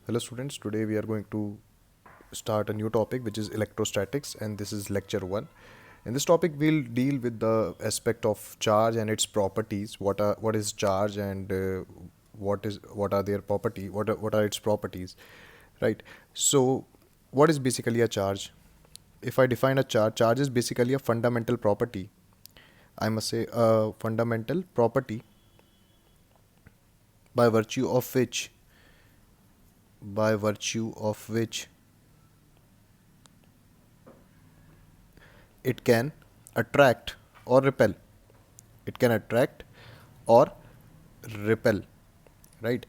Hello students, today we are going to start a new topic which is electrostatics, and this is lecture 1. In this topic we'll deal with the aspect of charge and its properties. What is charge and what are their property what are its properties, right? So what is basically a charge? If I define a charge is basically a fundamental property. I must say a fundamental property by virtue of which by virtue of which it can attract or repel. It can attract or repel, right?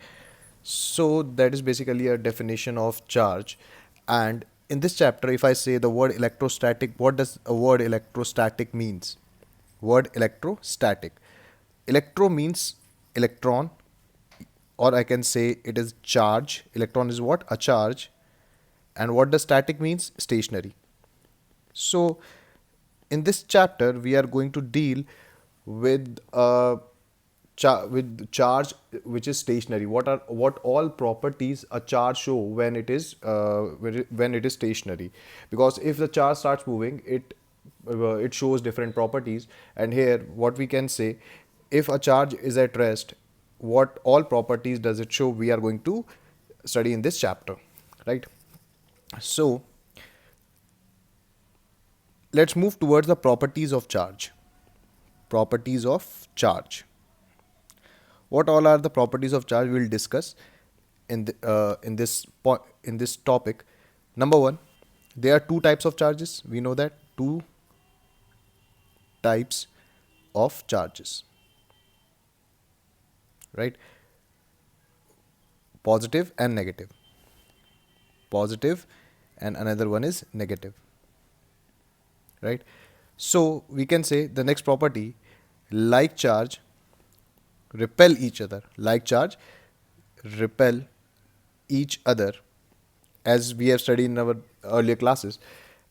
So that is basically a definition of charge. And in this chapter, if I say the word electrostatic, what does a word electrostatic means? Word electrostatic. Electro means electron, or I can say it is charge. Electron is what? A charge. And what does static means? Stationary. So, in this chapter, we are going to deal with with charge which is stationary. What all properties a charge show when it is when it is stationary? Because if the charge starts moving, it shows different properties. And here, what we can say, if a charge is at rest, what all properties does it show? We are going to study in this chapter, right? So let's move towards the properties of charge. Properties of charge. What all are the properties of charge? We'll discuss in this topic. Number one, there are two types of charges. We know that two types of charges, right? Positive and negative. Positive, and another one is negative, right? So we can say the next property, like charge repel each other. Like charge repel each other, as we have studied in our earlier classes.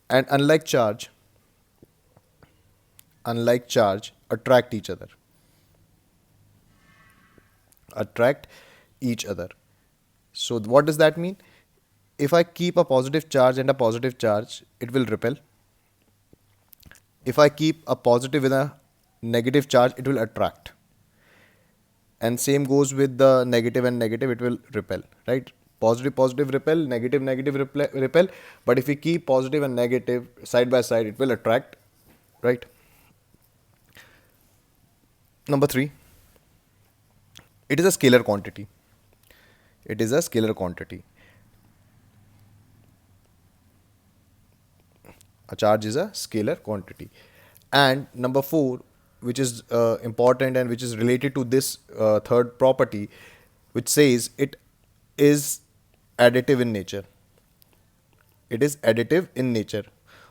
And unlike charge attract each other. Attract each other. So what does that mean? If I keep a positive charge and a positive charge, it will repel. If I keep a positive with a negative charge, it will attract. And same goes with the negative and negative, it will repel, right? Positive repel, negative repel. But if we keep positive and negative side by side, it will attract, right? Number 3, it is a scalar quantity. It is a scalar quantity. A charge is a scalar quantity. And number 4, which is important and which is related to this third property, which says it is additive in nature. It is additive in nature.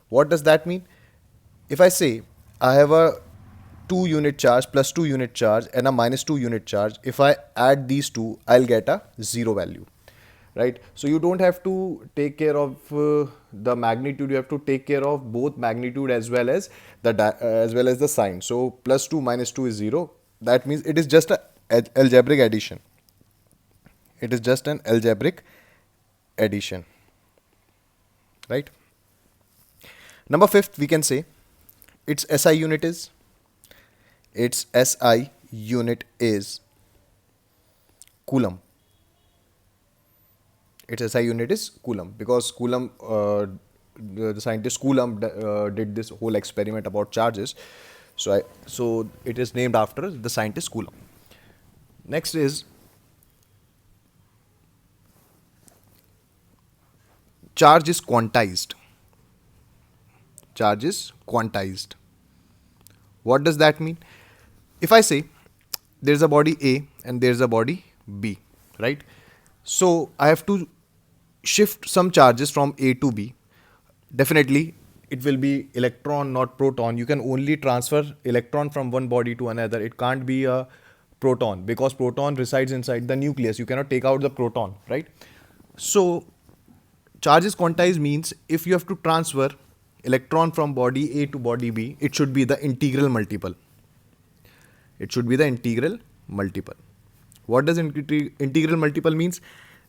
What does that mean? If I say I have a 2 unit charge plus 2 unit charge and a minus 2 unit charge, if I add these two, I'll get a 0 value, right? So you don't have to take care of the magnitude. You have to take care of both magnitude as well as the sign. So plus 2 minus 2 is 0. That means it is just a algebraic addition. It is just an algebraic addition, right? Number 5th, we can say its SI unit is coulomb. Its SI unit is coulomb, because Coulomb, the scientist Coulomb, did this whole experiment about charges. So it is named after the scientist Coulomb. Next is charge is quantized. Charge is quantized. What does that mean? If I say there's a body A and there's a body B, right? So I have to shift some charges from A to B. Definitely it will be electron, not proton. You can only transfer electron from one body to another. It can't be a proton, because proton resides inside the nucleus. You cannot take out the proton, right? So charges quantized means if you have to transfer electron from body A to body B, it should be the integral multiple. It should be the integral multiple. What does integral multiple means?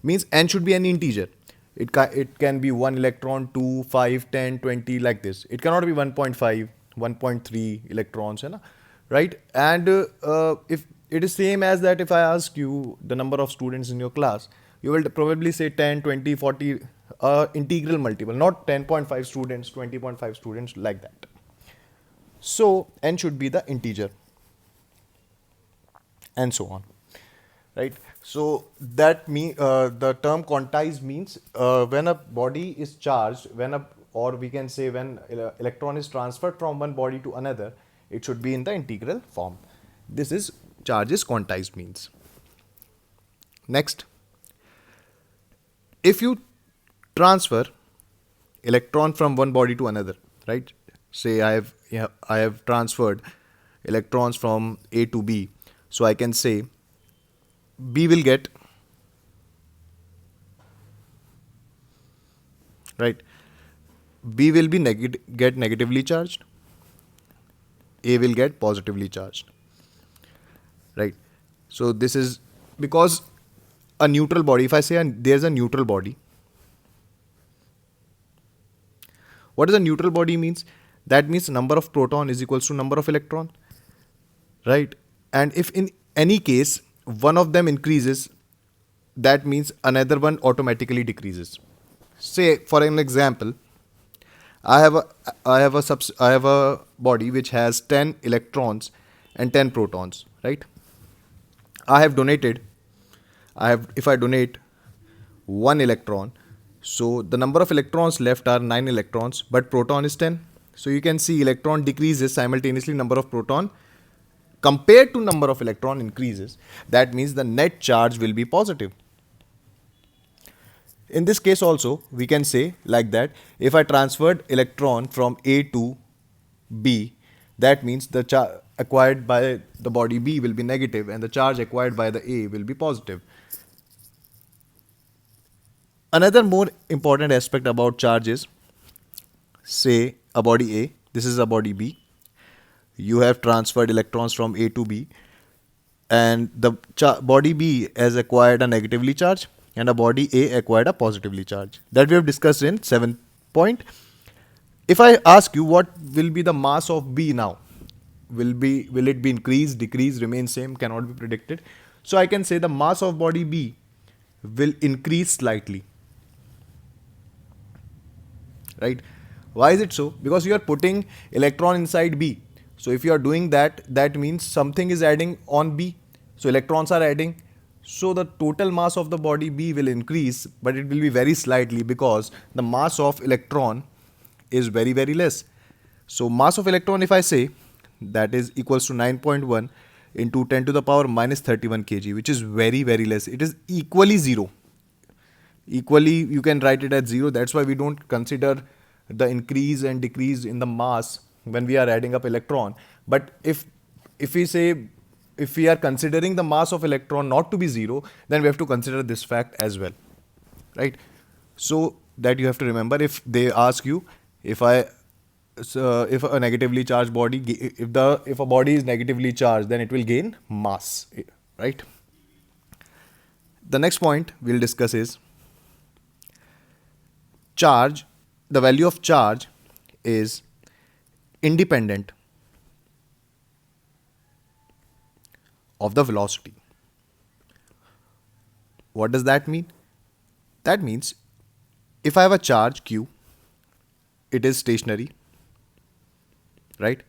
means n should be an integer. It can be 1 electron, 2, 5, 10, 20, like this. It cannot be 1.5, 1.3 electrons, है ना? Right? And if it is same as that, if I ask you the number of students in your class, you will probably say 10, 20, 40, integral multiple, not 10.5 students, 20.5 students, like that. So n should be the integer, and so on, right? So that the term quantized means when a body is charged, or we can say when electron is transferred from one body to another, it should be in the integral form. This is charge is quantized means. Next, if you transfer electron from one body to another, right? Say I have transferred electrons from A to B, so I can say B will get, right, B will be get negatively charged, A will get positively charged, right? So this is because a neutral body, if I say there's a neutral body, what does a neutral body means? That means number of proton is equals to number of electron, right? And if in any case one of them increases, that means another one automatically decreases. Say for an example, I have a body which has 10 electrons and 10 protons, right? I have donated, if I donate 1 electron, so the number of electrons left are 9 electrons, but proton is 10. So you can see electron decreases simultaneously, number of proton compared to number of electron increases. That means the net charge will be positive. In this case also, we can say like that, if I transferred electron from A to B, that means the charge acquired by the body B will be negative and the charge acquired by the A will be positive. Another more important aspect about charge is, say a body A, this is a body B, you have transferred electrons from A to B, and the body B has acquired a negatively charge and a body A acquired a positively charge. That we have discussed in 7th point. If I ask you what will be the mass of B now, will it be increase, decrease, remain same, cannot be predicted. So I can say the mass of body B will increase slightly, right? Why is it so? Because you are putting electron inside B. So if you are doing that, that means something is adding on B. So electrons are adding. So the total mass of the body B will increase, but it will be very slightly because the mass of electron is very, very less. So mass of electron, if I say, that is equals to 9.1 into 10 to the power minus 31 kg, which is very, very less. It is equally zero. Equally, you can write it as 0. That's why we don't consider the increase and decrease in the mass when we are adding up electron. But if we say, if we are considering the mass of electron not to be 0, then we have to consider this fact as well, right? So that you have to remember. If they ask you, if a negatively charged body, if a body is negatively charged, then it will gain mass, right? The next point we'll discuss is charge. The value of charge is independent of the velocity. What does that mean? That means if I have a charge Q, it is stationary, right?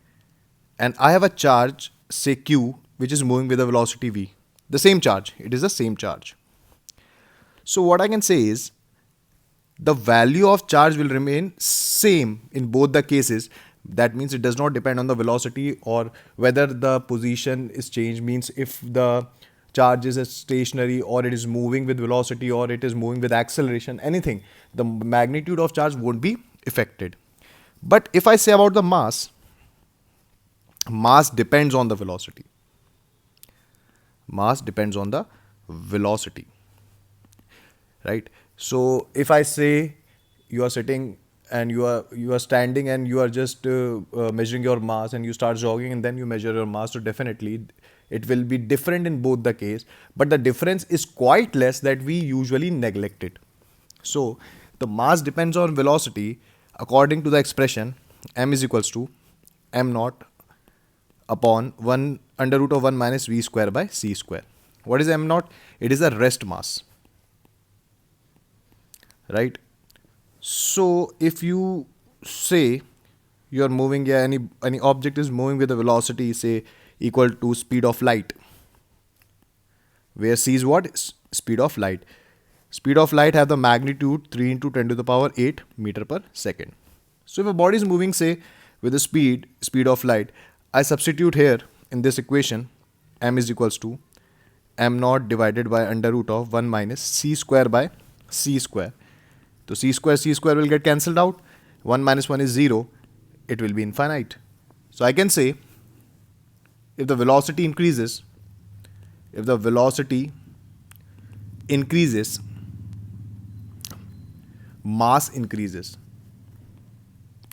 And I have a charge, say Q, which is moving with a velocity V. The same charge, it is the same charge. So what I can say is, the value of charge will remain same in both the cases. That means it does not depend on the velocity or whether the position is changed. Means if the charge is stationary or it is moving with velocity or it is moving with acceleration, anything, the magnitude of charge won't be affected. But if I say about the mass depends on the velocity. Mass depends on the velocity, right? So if I say you are sitting and you are standing and you are just measuring your mass, and you start jogging and then you measure your mass, so definitely it will be different in both the case, but the difference is quite less that we usually neglect it. So the mass depends on velocity according to the expression m is equals to m naught upon 1 under root of 1 minus v square by c square. What is m naught? It is a rest mass, right? So if you say you are moving, yeah, any object is moving with a velocity say equal to speed of light, where c is what? Speed of light. Speed of light have the magnitude 3 into 10 to the power 8 meter per second. So if a body is moving say with the speed of light, I substitute here in this equation m is equals to m naught divided by under root of 1 minus c square by c square. So c square will get cancelled out. 1 minus 1 is 0. It will be infinite. So I can say if the velocity increases, mass increases.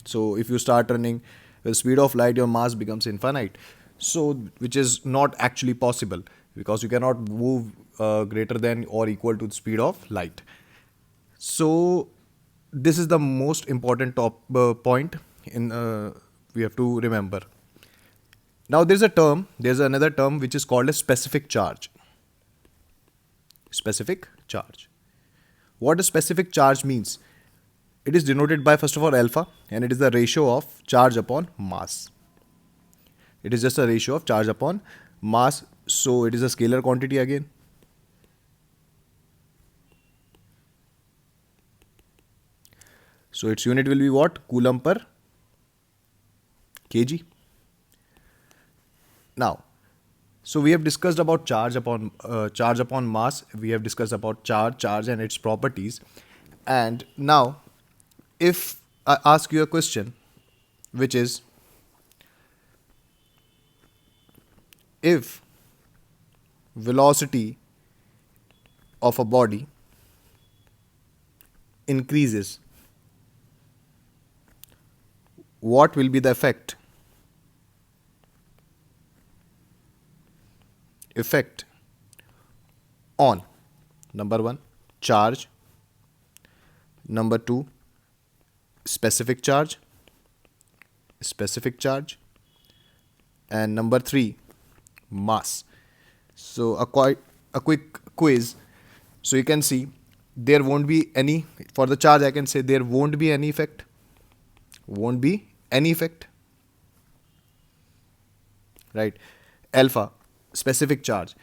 So if you start running with speed of light, your mass becomes infinite. So which is not actually possible because you cannot move greater than or equal to the speed of light. So this is the most important point in we have to remember. Now there's another term which is called a specific charge. Specific charge. What does specific charge means? It is denoted by first of all alpha, and it is the ratio of charge upon mass. It is just a ratio of charge upon mass, so it is a scalar quantity again. So its unit will be what? Coulomb per kg. Now, so we have discussed about charge upon mass. We have discussed about charge and its properties. And now, if I ask you a question, which is, if velocity of a body increases, what will be the effect? Effect on number 1 charge, number 2 specific charge, and number 3 mass. So a quick quiz. So you can see there won't be any, for the charge I can say there won't be any effect. Right? Alpha, specific charge.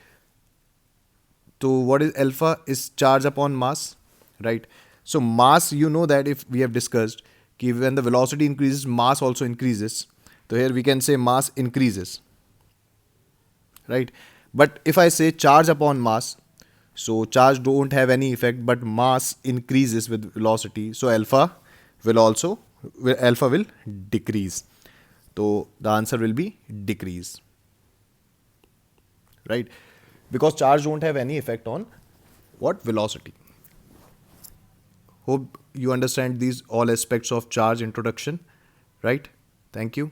So what is alpha? Is charge upon mass, right? So mass, you know that if we have discussed when the velocity increases, mass also increases. So here we can say mass increases, right? But if I say charge upon mass, so charge don't have any effect, but mass increases with velocity. So alpha will decrease. So the answer will be decrease, right? Because charge don't have any effect on what? Velocity. Hope you understand these all aspects of charge introduction, right? Thank you.